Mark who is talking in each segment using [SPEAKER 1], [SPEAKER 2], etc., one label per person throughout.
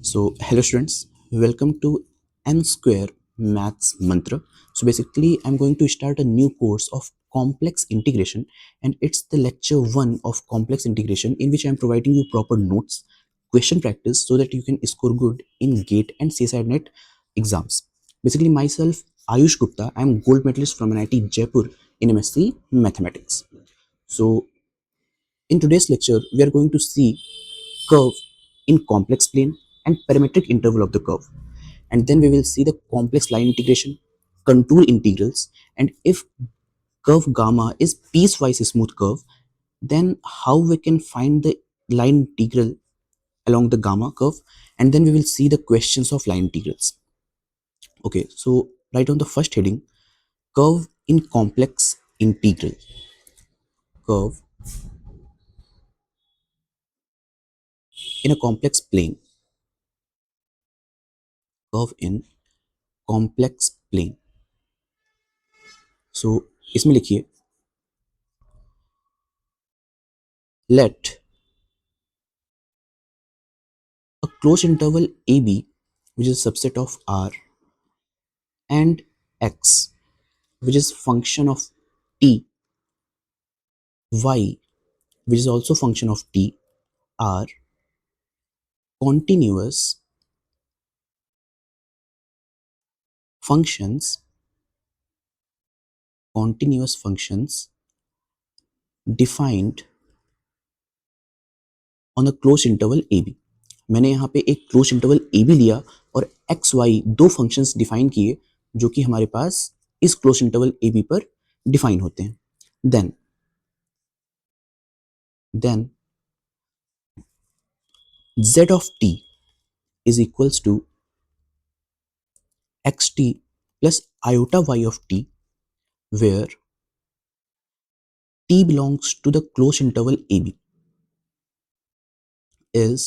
[SPEAKER 1] So, hello students, welcome to N Square Maths Mantra. So, basically, I'm going to start a new course of complex integration, and it's the lecture 1 of complex integration, in which I'm providing you proper notes, question practice, so that you can score good in GATE and CSIR NET exams. Basically, myself, Ayush Gupta, I'm gold medalist from NIT Jaipur in MSc Mathematics. So, in today's lecture, we are going to see curve in complex plane and parametric interval of the curve, and then we will see the complex line integration, contour integrals, and if curve gamma is piecewise smooth curve, then how we can find the line integral along the gamma curve, and then we will see the questions of line integrals. Okay, so right on the first heading, curve in complex integral. Curve in a complex plane. Curve in complex plane. So इसमें लिखिए, let a closed interval AB, which is a subset of R, and X, which is function of T, Y, which is also function of T, are continuous functions, defined on a closed interval AB. मैंने यहाँ पे एक close interval a b लिया और x y दो functions define किए जो कि हमारे पास इस क्लोज इंटरवल ए बी पर डिफाइन होते हैं. Then z of t is equals to xt plus iota y of t, where t belongs to the closed interval AB, is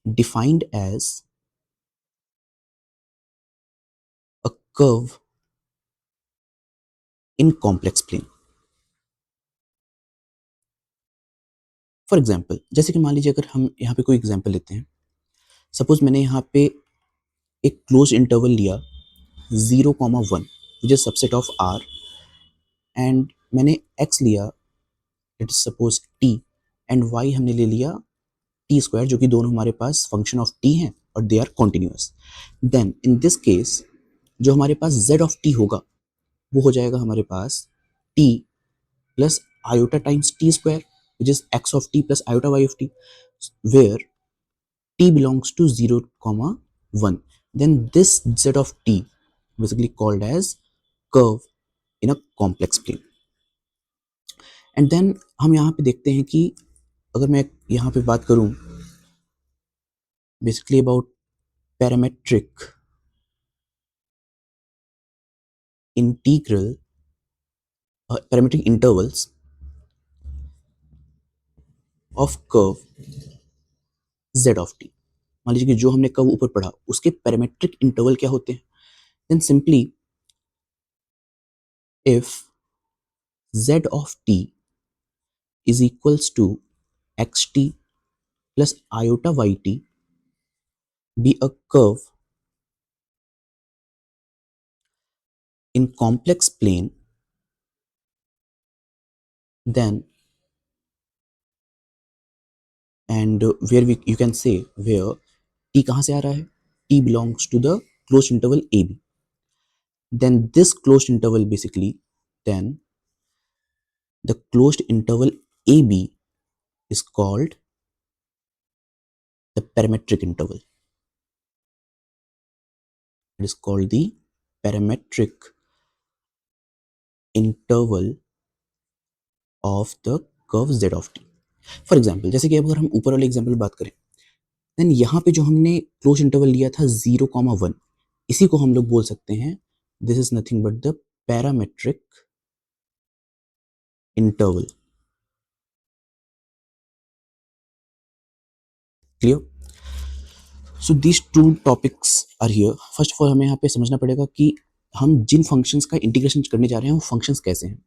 [SPEAKER 1] defined as a curve in complex plane. For example, जैसे कि मान लीजिए अगर हम यहाँ पे कोई example लेते हैं, सपोज मैंने यहाँ पे एक क्लोज इंटरवल लिया 0,1 which is subset of R, and मैंने x लिया, it is suppose t, and y हमने ले लिया t स्क्वायर, जो कि दोनों हमारे पास फंक्शन ऑफ t हैं और they are continuous. Then in this case जो हमारे पास z ऑफ t होगा वो हो जाएगा हमारे पास t plus iota times t square, which is x of t plus iota y of t, where t belongs to 0, 1. Then this z of t basically called as curve in a complex plane. And then हम यहाँ पे देखते हैं कि अगर मैं यहाँ पे बात करूँ basically about parametric integral, parametric intervals of curve z of t. मान लीजिए कि जो हमने कर्व ऊपर पढ़ा उसके पैरामेट्रिक इंटरवल क्या होते हैं. Then simply if z of t is equals to xt plus iota yt be a curve in complex plane, then and where you can say where t कहाँ से आ रहा है, t belongs to the closed interval AB, then this closed interval basically, then the closed interval AB is called the parametric interval. It is called the parametric interval of the curve z of t. For example, जैसे कि अगर हम ऊपर वाले example बात करें, then यहाँ पे जो हमने क्लोज इंटरवल लिया था 0,1, इसी को हम लोग बोल सकते हैं this is nothing but the parametric interval. Clear? So these two topics are here. First of all हमें यहाँ पे समझना पड़ेगा कि हम जिन फंक्शंस का इंटीग्रेशन करने जा रहे हैं वो फंक्शंस कैसे हैं.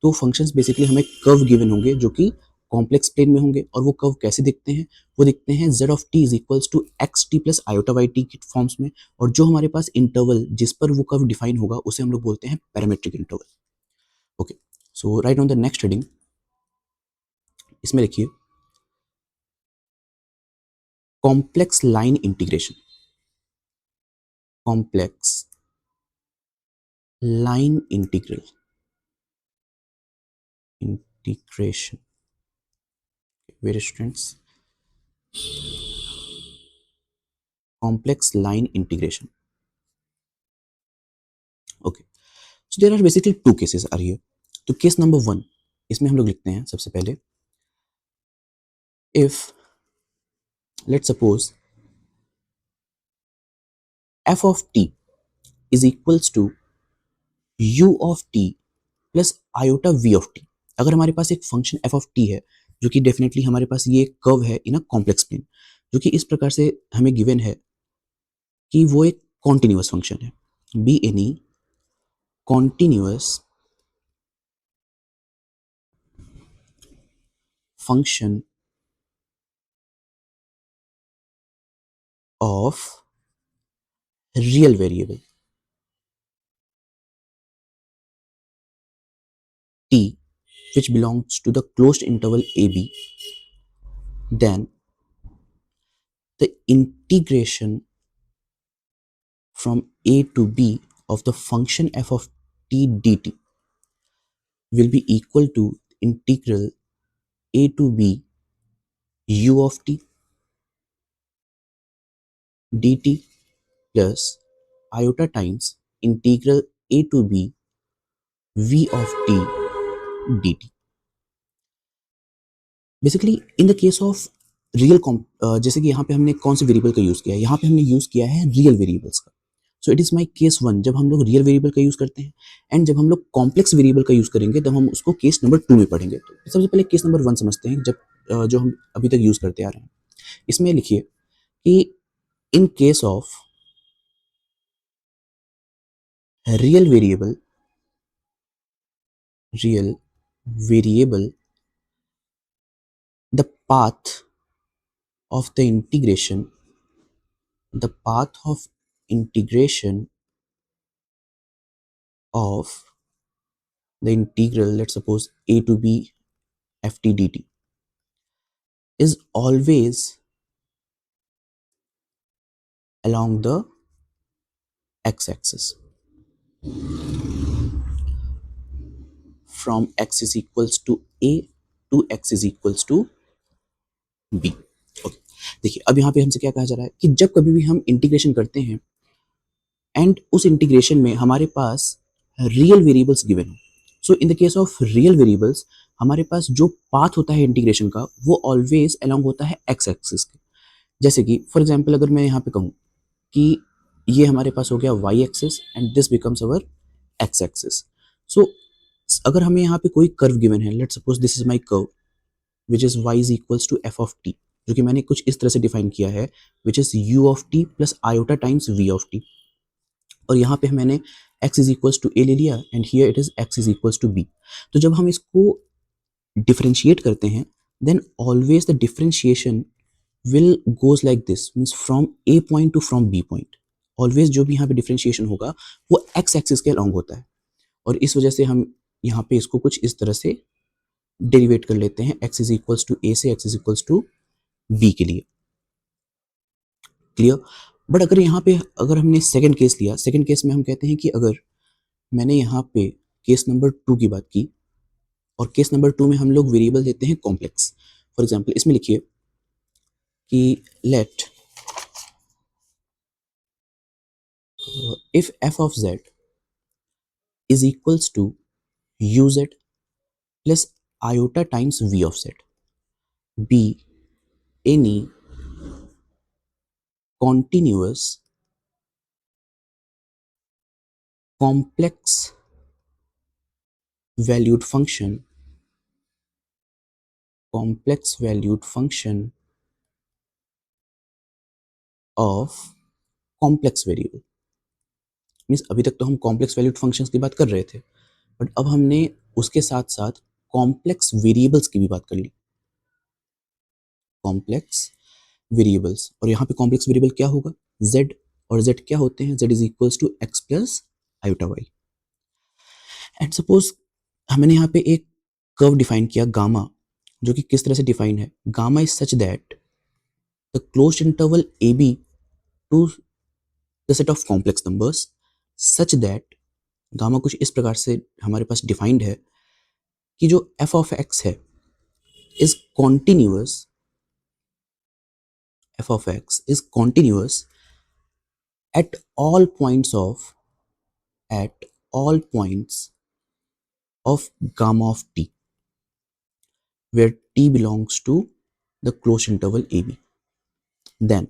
[SPEAKER 1] तो फंक्शंस बेसिकली हमें कर्व गिवन होंगे जो कि कॉम्प्लेक्स प्लेन में होंगे और वो कर्व कैसे दिखते हैं, वो दिखते हैं z of t is equals to x t plus iota y t के फॉर्म्स में, और जो हमारे पास इंटरवल जिस पर वो कर्व डिफाइन होगा उसे हम लोग बोलते हैं parametric interval. Okay, so right on the next heading, इसमें लिखिए complex line integration, complex line integration, very students, complex line integration. Okay, so there are basically two cases are here. तो case number 1, इसमें हम लोग लिखते हैं सबसे पहले, if let's suppose f of t is equals to u of t plus iota v of t। अगर हमारे पास एक फंक्शन f of t है जो कि डेफिनेटली हमारे पास ये कर्व है इन अ कॉम्प्लेक्स प्लेन, जो कि इस प्रकार से हमें गिवन है कि वो एक कॉन्टिन्यूअस फंक्शन है, be any continuous function of real variable t which belongs to the closed interval ab, then the integration from a to b of the function f of t dt will be equal to integral a to b u of t dt plus iota times integral a to b v of t dt। Basically in the case of real, जैसे कि यहाँ पे हमने कौन से variable का use किया है, यहाँ पे हमने यूज किया है रियल वेरिएबल्स का। सो इट इज माई केस 1 जब हम लोग रियल वेरिएबल का यूज करते हैं, एंड जब हम लोग कॉम्प्लेक्स वेरिएबल का यूज करेंगे तब हम उसको केस नंबर 2 में पढ़ेंगे। तो सबसे पहले केस नंबर 1 समझते हैं, जब जो हम अभी तक यूज करते आ रहे हैं। इसमें लिखिए कि in case of real variable, real variable the path of the integration, the path of integration of the integral, let's suppose a to b ft dt, is always along the x-axis from x is equals to a to x is equals to b। Okay, देखिए अब यहाँ पे हमसे क्या कहा जा रहा है कि जब कभी भी हम इंटीग्रेशन करते हैं एंड उस इंटीग्रेशन में हमारे पास रियल वेरिएबल्स गिवन हो, so in the case of real variables हमारे पास जो पाथ होता है इंटीग्रेशन का वो ऑलवेज अलोंग होता है एक्स एक्सिस के। जैसे कि फॉर एग्जांपल अगर मैं यहाँ पे कहूँ कि ये हमारे पास हो गया Y axis and this becomes our x axis. So अगर हमें यहाँ पे कोई कर्व गिवन है, let's suppose this is my curve which is Y is equals to F of T, जो कि मैंने कुछ इस तरह से डिफाइन किया है, which is u of t plus iota times v of t, और यहाँ पे मैंने x is equals to a ले लिया and here it is x is equals to b। तो जब हम इसको डिफरेंशिएट करते हैं then always the differentiation will goes like this, means from a point to from b point. Always जो भी यहाँ पे डिफरेंशिएशन होगा वो x एक्सिस के अलॉन्ग होता है, और इस वजह से हम यहाँ पे इसको कुछ इस तरह से डेरिवेट कर लेते हैं, x is equals to a से x is equals to b के लिए। क्लियर? बट अगर यहाँ पे अगर हमने सेकंड केस लिया, सेकंड केस में हम कहते हैं कि अगर मैंने यहाँ पे केस नंबर 2 की बात की और केस नंबर 2 में हम लोग वेरिएबल देते हैं कॉम्प्लेक्स। फॉर एग्जांपल इसमें लिखिए कि let if f of z is equals to uz plus iota times v of z be any continuous complex valued function, complex valued function of complex variable। Means अभी तक तो हम complex valued functions की बात कर रहे थे, but अब हमने उसके साथ साथ कॉम्प्लेक्स वेरिएबल्स की भी बात कर ली। कॉम्प्लेक्स वेरिएबल्स, और यहाँ पे कॉम्प्लेक्स वेरिएबल क्या होगा, z, और z क्या होते हैं, z is equals to x plus iota y. And suppose हमने यहाँ पे एक कर्व डिफाइन किया गामा, जो कि किस तरह से डिफाइन है, gamma is such that the closed interval a b to the set of complex numbers such that, gamma कुछ इस प्रकार से हमारे पास डिफाइंड है कि जो f ऑफ x है is continuous, f of x is continuous at all points of at all points of gamma of t, where t belongs to the closed interval ab. Then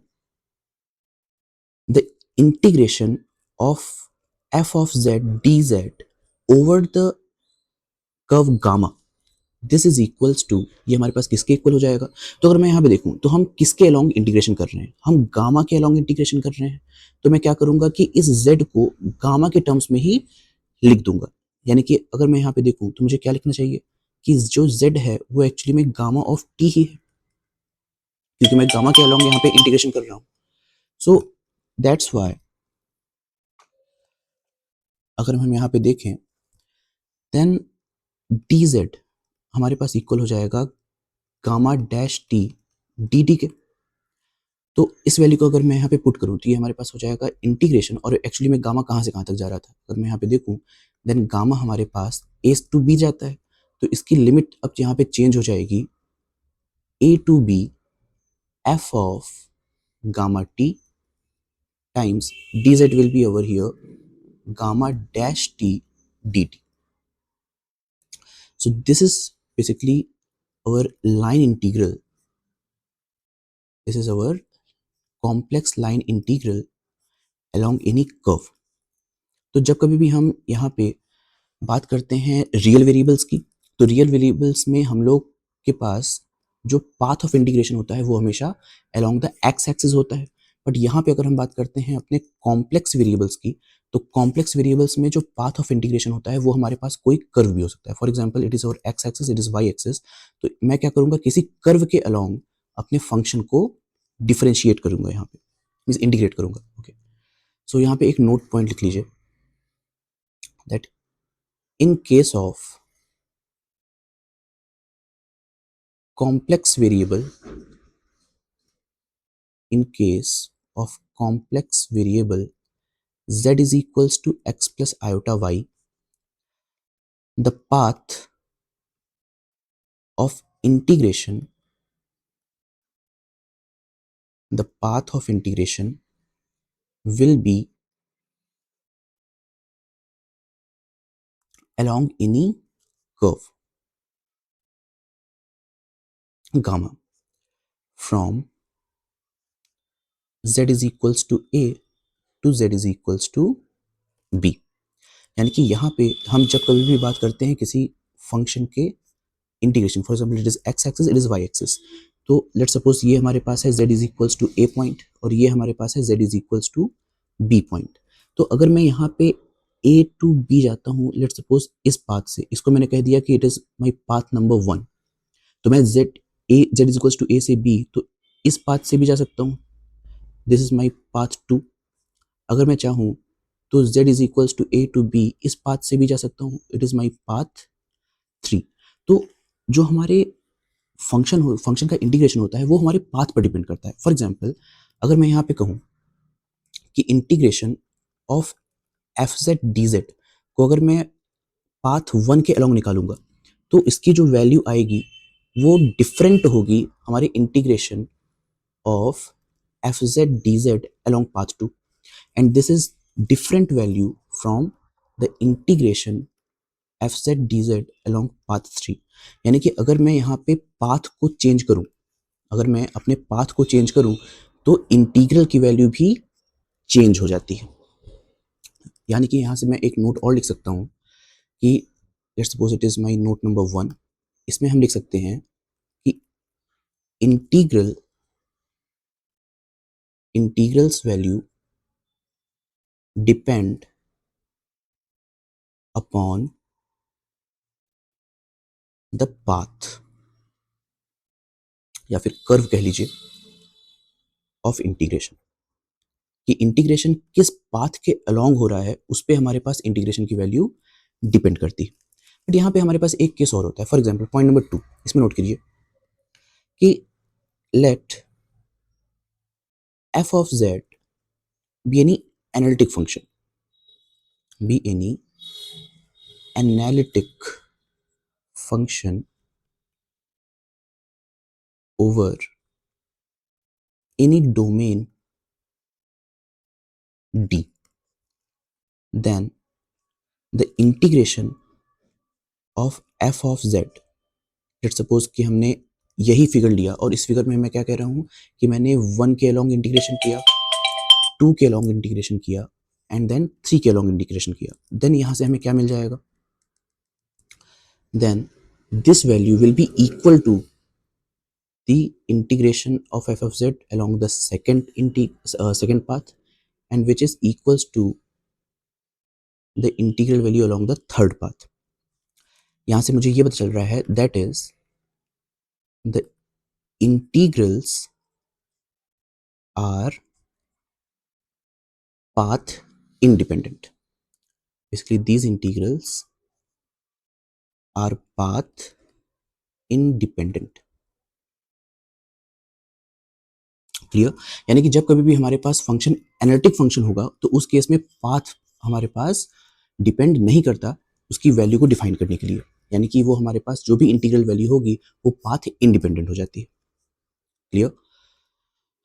[SPEAKER 1] the integration of f of z dz over the curve gamma, this is equals to, ये हमारे पास किसके equal हो जाएगा, तो अगर मैं यहाँ पे देखूं तो हम किसके अलोंग इंटीग्रेशन कर रहे हैं, हम गामा के अलोंग इंटीग्रेशन कर रहे हैं। तो मैं क्या करूंगा कि इस z को गामा के टर्म्स में ही लिख दूंगा, यानी कि अगर मैं यहाँ पे देखूं तो मुझे क्या लिखना चाहिए कि जो z है वो एक्चुअली में गामा ऑफ t ही है, क्योंकि मैं गामा के अलोंग यहाँ पे इंटीग्रेशन कर रहा हूँ। सो दैट्स वाई अगर हम यहाँ पे देखें देन dz हमारे पास इक्वल हो जाएगा गामा डैश t dt के। तो इस वैल्यू को अगर मैं यहाँ पे पुट करूँ तो ये हमारे पास हो जाएगा इंटीग्रेशन, और एक्चुअली में गामा कहाँ से कहाँ तक जा रहा था, अगर मैं यहाँ पे देखूँ देन गामा हमारे पास a टू b जाता है, तो इसकी लिमिट अब यहाँ पे चेंज हो जाएगी a to b f of gamma t times dz will be over here gamma dash t dt. So this is basically our line integral, this is our complex line integral along any curve. तो जब कभी भी हम यहाँ पे बात करते हैं रियल वेरिएबल्स की, तो रियल वेरिएबल्स में हम लोग के पास जो पाथ ऑफ इंटीग्रेशन होता है वो हमेशा अलोंग द एक्स एक्सिस होता है। बट यहाँ पे अगर हम बात करते हैं अपने कॉम्प्लेक्स वेरिएबल्स की, तो कॉम्प्लेक्स वेरिएबल्स में जो पाथ ऑफ इंटीग्रेशन होता है वो हमारे पास कोई कर्व भी हो सकता है। For example it is our x axis, it is y axis, तो मैं क्या करूंगा किसी कर्व के अलोंग अपने फंक्शन को डिफरेंशिएट करूंगा, यहाँ पे मीन्स इंटीग्रेट करूंगा। ओके, सो यहाँ पे एक नोट पॉइंट लिख लीजिए that in case of complex variable, in case of complex variable z is equals to x plus iota y, the path of integration, the path of integration will be along any curve gamma from z is equals to a to z is equals to b। यानी कि यहाँ पे हम जब कभी भी बात करते हैं किसी फंक्शन के integration, for example it is x axis, it is y axis, तो लेट सपोज ये हमारे पास है z is equals to a point और ये हमारे पास है z is equals to b point. तो अगर मैं यहाँ पे a टू b जाता हूँ लेट सपोज इस पाथ से, इसको मैंने कह दिया कि it is my path number 1, तो मैं z is equals to a से b, तो इस पाथ से भी जा सकता हूँ, दिस इज माई पाथ 2। अगर मैं चाहूँ तो z is equals to a to b, इस पाथ से भी जा सकता हूँ, इट इज माई पाथ 3। तो जो हमारे फंक्शन का इंटीग्रेशन होता है वो हमारे पाथ पर डिपेंड करता है। फॉर एग्जाम्पल अगर मैं यहाँ पे कहूँ कि integration of F Z D Z को अगर मैं पाथ 1 के अलोंग निकालूंगा तो इसकी जो वैल्यू आएगी वो डिफरेंट होगी हमारे integration of F Z D Z along path 2, and this is different value from the integration F Z D Z along path 3। यानी कि अगर मैं यहाँ पे पाथ को चेंज करूँ, अगर मैं अपने पाथ को चेंज करूं तो इंटीग्रल की वैल्यू भी चेंज हो जाती है। यानी कि यहां से मैं एक नोट और लिख सकता हूं कि let's suppose it is my note number 1, इसमें हम लिख सकते हैं कि integrals value depend upon the path, या फिर कर्व कह लीजिए ऑफ इंटीग्रेशन, कि इंटीग्रेशन किस पाथ के अलोंग हो रहा है उस पे हमारे पास इंटीग्रेशन की वैल्यू डिपेंड करती है। बट यहाँ पे हमारे पास एक केस और होता है। फॉर एग्जाम्पल पॉइंट नंबर 2, इसमें नोट करिए कि late f of z be any analytic function, be any analytic function over any domain d, then the integration of f of z, let's suppose कि हमने यही figure लिया और इस figure में मैं क्या कह रहा हूँ कि मैंने 1 के अलोंग इंटीग्रेशन किया, 2 के अलोंग इंटीग्रेशन किया एंड देन 3 के अलोंग इंटीग्रेशन किया, देन यहाँ से हमें क्या मिल जाएगा, then this value will be equal to the integration of f of z along the second path, and which is equals to the integral value along the third path. यहाँ से मुझे ये पता चल रहा है that is the integrals are path independent. Basically these integrals are path independent. Clear? यानी कि जब कभी भी हमारे पास फंक्शन एनालिटिक फंक्शन होगा तो उस केस में पाथ हमारे पास डिपेंड नहीं करता उसकी वैल्यू को डिफाइन करने के लिए, यानी कि वो हमारे पास जो भी इंटीग्रल वैल्यू होगी वो पाथ इंडिपेंडेंट हो जाती है। क्लियर?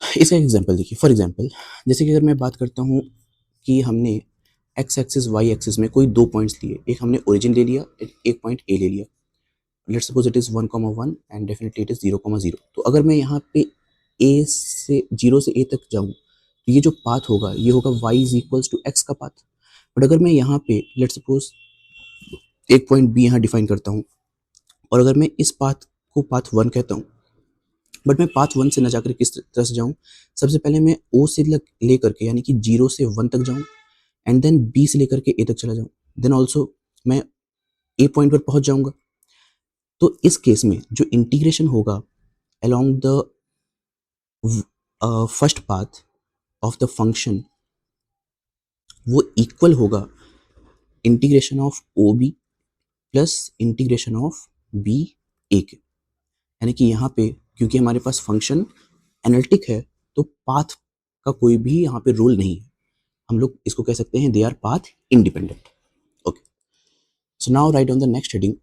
[SPEAKER 1] इसका एग्जांपल देखिए। फॉर एग्जांपल जैसे कि अगर मैं बात करता हूँ कि हमने एक्स एक्सिस वाई एक्सिस में कोई दो पॉइंट्स लिए, एक हमने ओरिजिन ले लिया, एक पॉइंट ए ले लिया, let's suppose it is 1,1 and definitely it is 0,0। तो अगर मैं यहाँ पे ए से 0 से ए तक जाऊँ तो ये जो पाथ होगा ये होगा y is equals to x का पाथ। बट अगर मैं यहाँ पे लेट्स सपोज एक पॉइंट बी यहाँ डिफाइन करता हूँ और अगर मैं इस पाथ को पाथ 1 कहता हूँ, बट मैं पाथ 1 से न जाकर किस तरह से जाऊँ, सबसे पहले मैं ओ से लेकर के यानी कि 0 से 1 तक जाऊँ एंड देन बी से लेकर के ए तक चला जाऊँ, देन ऑल्सो मैं ए पॉइंट पर पहुंच जाऊंगा। तो इस केस में जो इंटीग्रेशन होगा along the first path of the function वो इक्वल होगा integration of O B plus integration of B A के। यानी कि यहाँ पे क्योंकि हमारे पास फंक्शन एनालिटिक है तो पाथ का कोई भी यहाँ पे रोल नहीं है, हम लोग इसको कह सकते हैं they our path independent. Okay, so now right on the next heading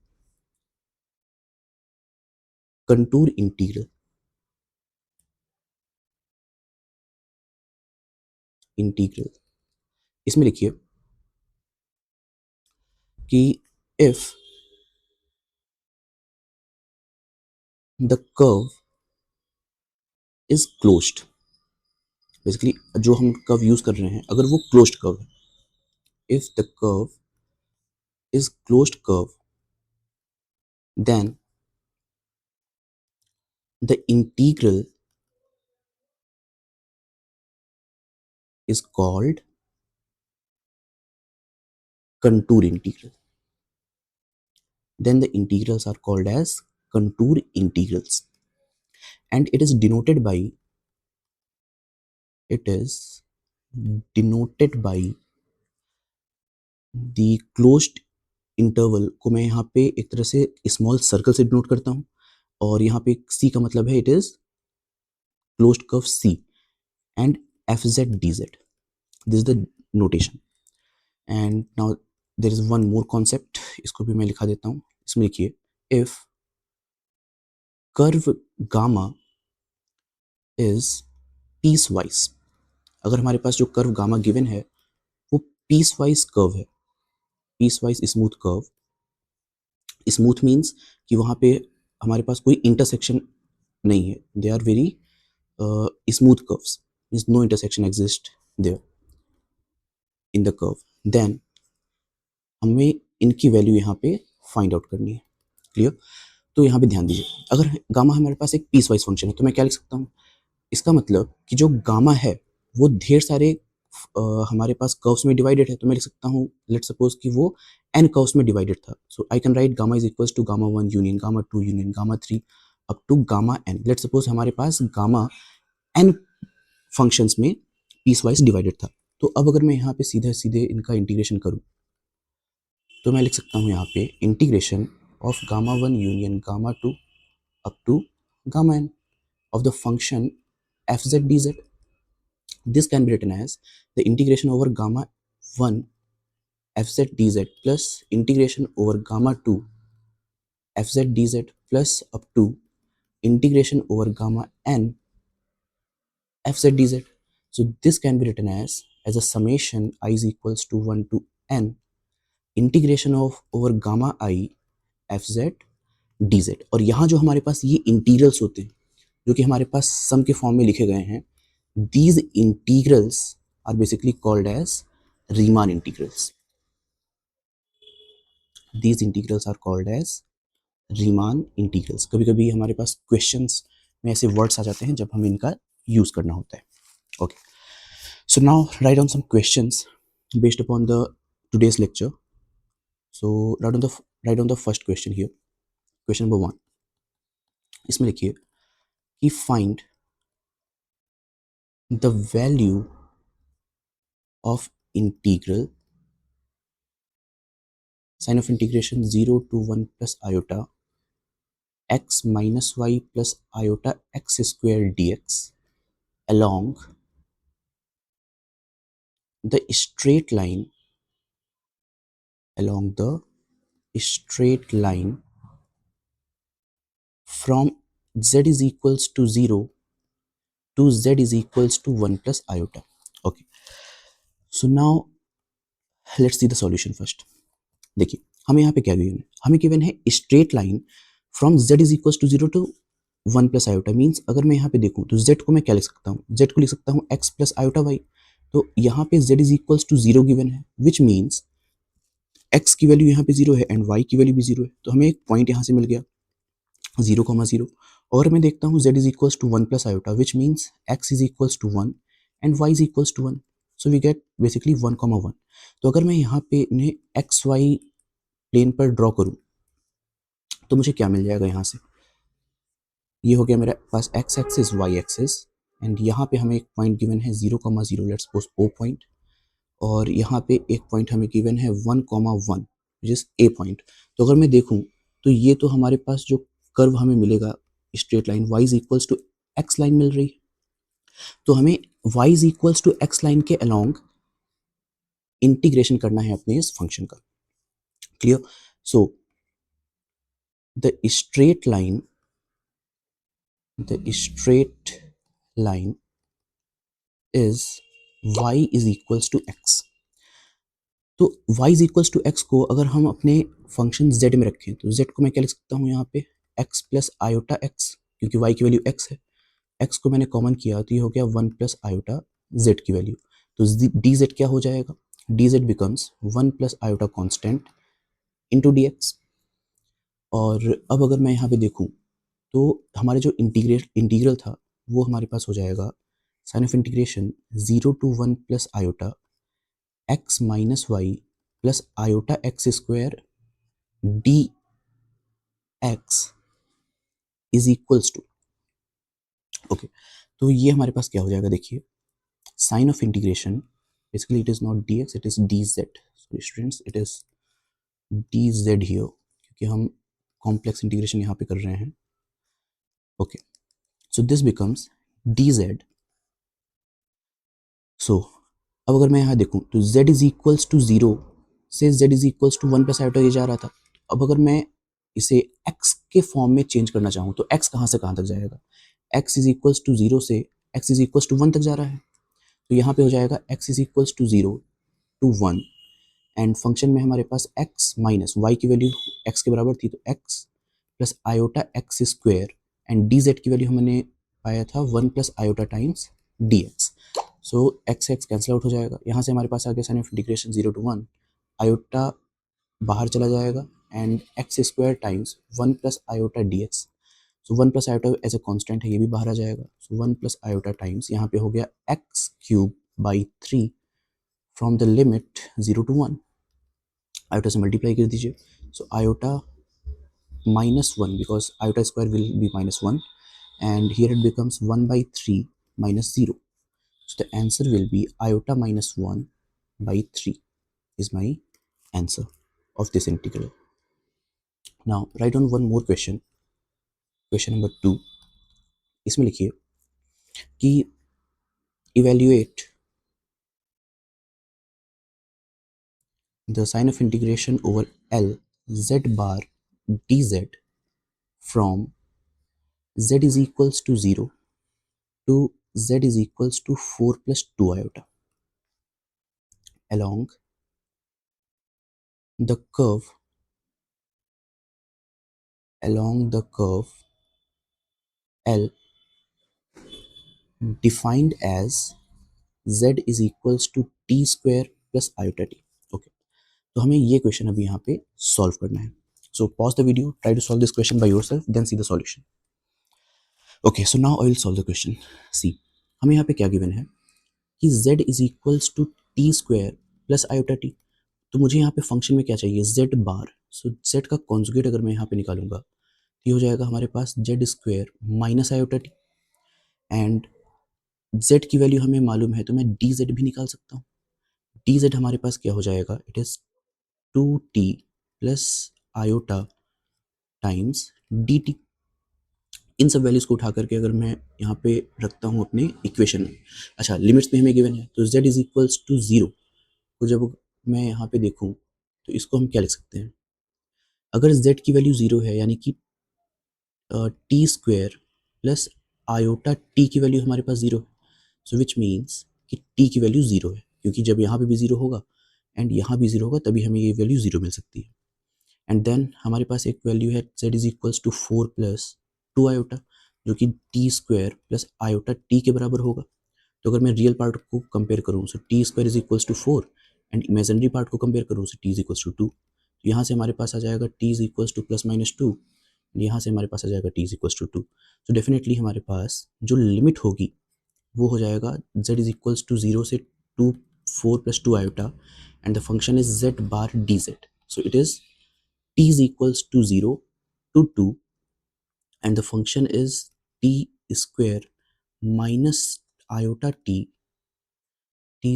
[SPEAKER 1] contour integral. Integral इसमें लिखिए कि if the curve is closed, basically जो हम कर्व यूज कर रहे हैं अगर वो क्लोज्ड कर्व है, if the curve is closed curve then the integral is called contour integral. Then the integrals are called as contour integrals, and it is denoted by the closed interval को मैं यहाँ पे एक तरह से small circle से denote करता हूँ और यहाँ पे c का मतलब है it is closed curve c and fz dz. This is the notation. And now there is one more concept, इसको भी मैं लिखा देता हूँ। इसमें लिखिए if curve gamma is piecewise, अगर हमारे पास जो कर्व गामा गिवन है वो पीसवाइज कर्व है, piecewise smooth curve. Smooth means कि वहाँ पे हमारे पास कोई इंटरसेक्शन नहीं है, they are very smooth curves, means no intersection exist there in the curve, then हमें इनकी वैल्यू यहाँ पे फाइंड आउट करनी है। क्लियर? तो यहाँ पे ध्यान दीजिए, अगर गामा हमारे पास एक पीस वाइज फंक्शन है तो मैं क्या लिख सकता हूँ, इसका मतलब कि जो गामा है वो ढेर सारे हमारे पास कर्व्स में डिवाइडेड है, तो मैं लिख सकता हूँ लेट्स सपोज कि वो n कर्व्स में डिवाइडेड था, so I can write gamma is equals to gamma 1 union gamma 2 union gamma 3 up to gamma N. Let's suppose हमारे पास गामा एन फंक्शंस में पीस वाइज डिवाइडेड था। तो अब अगर मैं यहाँ पे सीधे सीधे इनका इंटीग्रेशन करूँ तो मैं लिख सकता हूँ यहाँ पे integration of gamma one union gamma two up to gamma n of the function fz dz. This can be written as the integration over gamma 1 fz dz plus integration over gamma 2 fz dz plus up to integration over gamma n fz dz. So this can be written as a summation I is equals to 1 to n integration of over gamma I fz dz. और यहाँ जो हमारे पास ये integrals होते हैं जो कि हमारे पास सम के फॉर्म में लिखे गए हैं, these integrals are basically called as Riemann integrals. These integrals are called as Riemann integrals. कभी कभी हमारे पास questions में ऐसे words आ जाते हैं जब हमें इनका use करना होता है. Okay. So now write down some questions based upon the today's lecture. So write down the first question here. Question number 1. इसमें लिखिए कि find the value of integral sin of integration 0 to 1 plus iota x minus y plus iota x square dx along the straight line from z is equals to 0 to z is equals to 1 plus iota. Okay, so now let's see the solution first. देखिए हमें यहाँ पे क्या given है, हमें given है straight line from z is equals to 0 to 1 plus iota. Means अगर मैं यहाँ पे देखूँ तो z को मैं क्या लिख सकता हूँ, z को लिख सकता हूँ x प्लस आयोटा y. तो यहाँ पे z is equals to 0 given है, विच मीन्स x की वैल्यू यहाँ पे 0 है एंड y की वैल्यू भी 0 है. तो हमें एक पॉइंट यहाँ से मिल गया 0,0. और मैं देखता हूँ z is equals to 1 plus iota which means x is equals to 1 and y is equals to 1. So we get basically 1,1. तो अगर मैं यहाँ पे इन्हें एक्स वाई प्लेन पर ड्रॉ करूँ तो मुझे क्या मिल जाएगा, यहाँ से ये हो गया मेरे पास X axis Y axis and यहाँ पे हमें एक पॉइंट गिवन है 0,0, लेट्स सपोज ओ पॉइंट. और यहाँ पे एक पॉइंट हमें गिवन है 1,1 जिस ए पॉइंट. तो अगर मैं देखूँ तो ये तो हमारे पास जो कर्व हमें मिलेगा straight line y is equals to X line मिल रही है. तो हमें y is equals to X line के अलोंग इंटीग्रेशन करना है अपने इस फंक्शन का. Clear? So the straight line is y is equals to x. तो y is equals to x को अगर हम अपने फंक्शन z में रखें तो z को मैं क्या लिख सकता हूँ यहाँ पे x प्लस आयोटा x, क्योंकि y की वैल्यू x है. x को मैंने कॉमन किया तो ये हो गया 1 प्लस आयोटा z की वैल्यू. तो dz क्या हो जाएगा, dz becomes 1 plus iota constant into dx. और अब अगर मैं यहाँ पे देखूँ तो हमारे जो इंटीग्रल था वो हमारे पास हो जाएगा sign of integration 0 to 1 plus iota x minus Y plus iota X square D X is equals to. Okay, तो ये हमारे पास क्या हो जाएगा, देखिए sign of integration basically it is not D X, it is D Z. Sorry students, it is D Z here क्योंकि हम कॉम्प्लेक्स इंटीग्रेशन यहाँ पे कर रहे हैं. Okay, so this becomes D Z. सो अब अगर मैं यहाँ देखूँ तो z इज इक्वल्स टू 0 से z is equals to 1 plus iota ये जा रहा था. अब अगर मैं इसे x के फॉर्म में चेंज करना चाहूँ तो x कहाँ से कहाँ तक जाएगा, x इज इक्वल्स टू 0 से x इज इक्वल्स टू 1 तक जा रहा है. तो यहाँ पे हो जाएगा x is equals to 0 to 1 and function में हमारे पास x माइनस y की वैल्यू x के बराबर थी तो x plus iota X square and D Z की वैल्यू हमने पाया था 1 plus iota times D x. So X X cancel out हो जाएगा. यहाँ से हमारे पास आ गया sign of integration 0 to 1, iota बाहर चला जाएगा and X square times 1 plus iota d x. So 1 plus iota as a constant है, ये भी बाहर आ जाएगा. सो 1 प्लस आयोटा टाइम्स यहाँ पे हो गया x cube by 3 from the limit 0 to 1. Iota से मल्टीप्लाई कर दीजिए. So iota minus 1 because iota square will be minus 1, and here it becomes 1 by 3 minus 0. So the answer will be iota minus 1 by 3 is my answer of this integral. Now write down one more question, question number 2. इसमें लिखिए कि evaluate the sign of integration over L z bar dz from z is equals to 0 to z is equals to 4 plus 2 iota along the curve L defined as z is equals to t square plus iota t. Okay, तो हमें ये question अभी यहाँ पे solve करना है. So pause the video, try to solve this question by yourself, then see the solution. Okay, so now I will solve the question. See, हमें यहाँ पे क्या गिवन है कि z is equals to t square plus iota t. तो मुझे यहाँ पे फंक्शन में क्या चाहिए, z बार. सो z का कॉन्जुगेट अगर मैं यहाँ पे निकालूंगा तो ये हो जाएगा हमारे पास z square minus iota T, and z की वैल्यू हमें मालूम है तो मैं dz भी निकाल सकता हूँ. dz हमारे पास क्या हो जाएगा, it is 2t plus iota times dt. इन सब वैल्यूज को उठा करके अगर मैं यहाँ पे रखता हूँ अपने इक्वेशन में, अच्छा लिमिट्स में हमें गिवन है तो z इज इक्वल्स टू 0. तो जब मैं यहाँ पे देखूँ तो इसको हम क्या लिख सकते हैं, अगर z की वैल्यू 0 है यानी कि t square plus iota T की वैल्यू हमारे पास 0 है. सो विच मीन्स कि टी की वैल्यू 0 है, क्योंकि जब यहाँ पे भी 0 होगा एंड यहाँ भी 0 होगा तभी हमें ये वैल्यू 0 मिल सकती है. एंड देन हमारे पास एक वैल्यू है z is equals to 4 plus 2 iota, जो कि t square plus iota t के बराबर होगा. तो अगर मैं रियल पार्ट को कंपेयर करूँ so T square is equals to 4, and imaginary part को कंपेयर करूँ so T is equals to 2. तो यहाँ से हमारे पास आ जाएगा T is equals to plus minus 2, यहाँ से हमारे पास आ जाएगा टी इज इक्वल्स टू 2. तो डेफिनेटली हमारे पास जो लिमिट होगी वो हो जाएगा z इज इक्वल्स टू 0 से 2 4 plus 2 iota, and the function is z bar dz. So it is t is equals to 0 to 2, and the function is t square minus iota t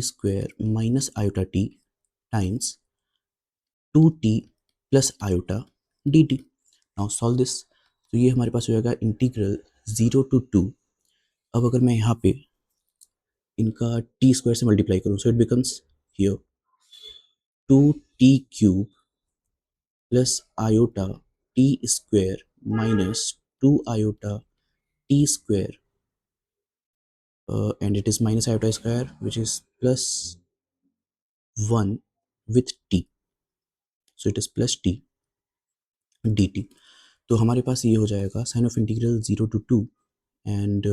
[SPEAKER 1] square minus iota t times 2t plus iota dt. Now solve this. तो ये हमारे पास हो जाएगा integral 0 to 2. अब अगर मैं यहाँ पे इनका t स्क्वायर से मल्टीप्लाई करूँ so it becomes here 2t cube plus iota t square minus 2 iota t square, and it is minus iota square which is plus 1 with t, so it is plus t dt. तो हमारे पास ये हो जाएगा sign of integral 0 to 2, and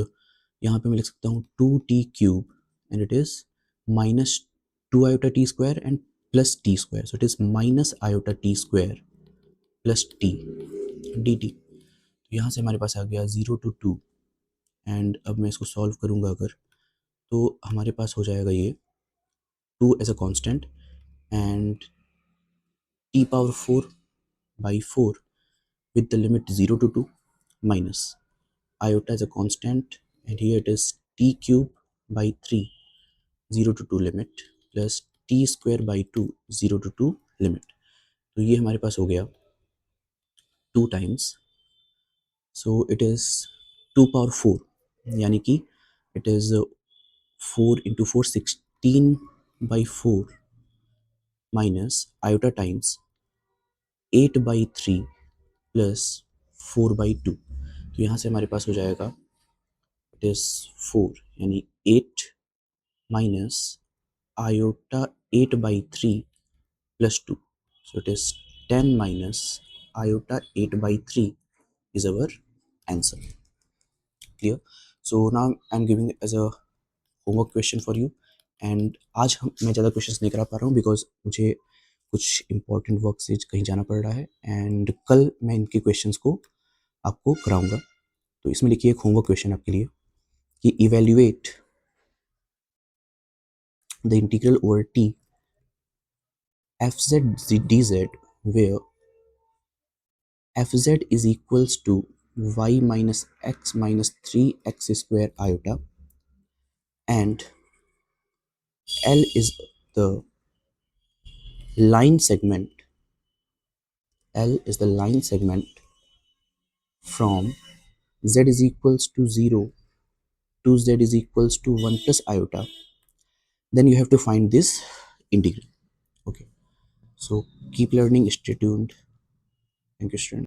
[SPEAKER 1] यहाँ पे मैं लिख सकता हूँ 2t cube and it is minus 2 iota t square and plus t square, so it is minus iota t square plus t dt. तो यहाँ से हमारे पास आ गया 0 to 2, एंड अब मैं इसको सॉल्व करूँगा अगर, तो हमारे पास हो जाएगा ये 2 as a constant and t power 4 by 4 with the limit 0 to 2 minus iota as a constant, and here it is t cube by 3 0 to 2 limit plus t square by 2 0 to 2 limit. तो ये हमारे पास हो गया 2 times, so it is 2 power 4 यानी कि it is 4 into 4 16 by 4 minus iota times 8 by 3 plus 4 by 2. तो यहाँ से हमारे पास हो जाएगा इट इज 4 यानी 8 minus iota 8 by 3 plus 2, so it is 10 minus iota 8 by 3 is our answer. Clear? So now I'm giving it as a homework question for you, and आज मैं ज़्यादा क्वेश्चंस नहीं करा पा रहा हूँ बिकॉज मुझे कुछ इंपॉर्टेंट वर्क से कहीं जाना पड़ रहा है, एंड कल मैं इनके क्वेश्चंस को आपको कराऊंगा. तो इसमें लिखिए एक होमवर्क क्वेश्चन आपके लिए कि evaluate the integral over t fz dz where fz is equals to y minus x minus 3x square iota, and L is the line segment. L is the line segment from z is equals to 0 to z is equals to 1 plus iota. Then you have to find this integral. Okay, so keep learning, stay tuned. Thank you, students.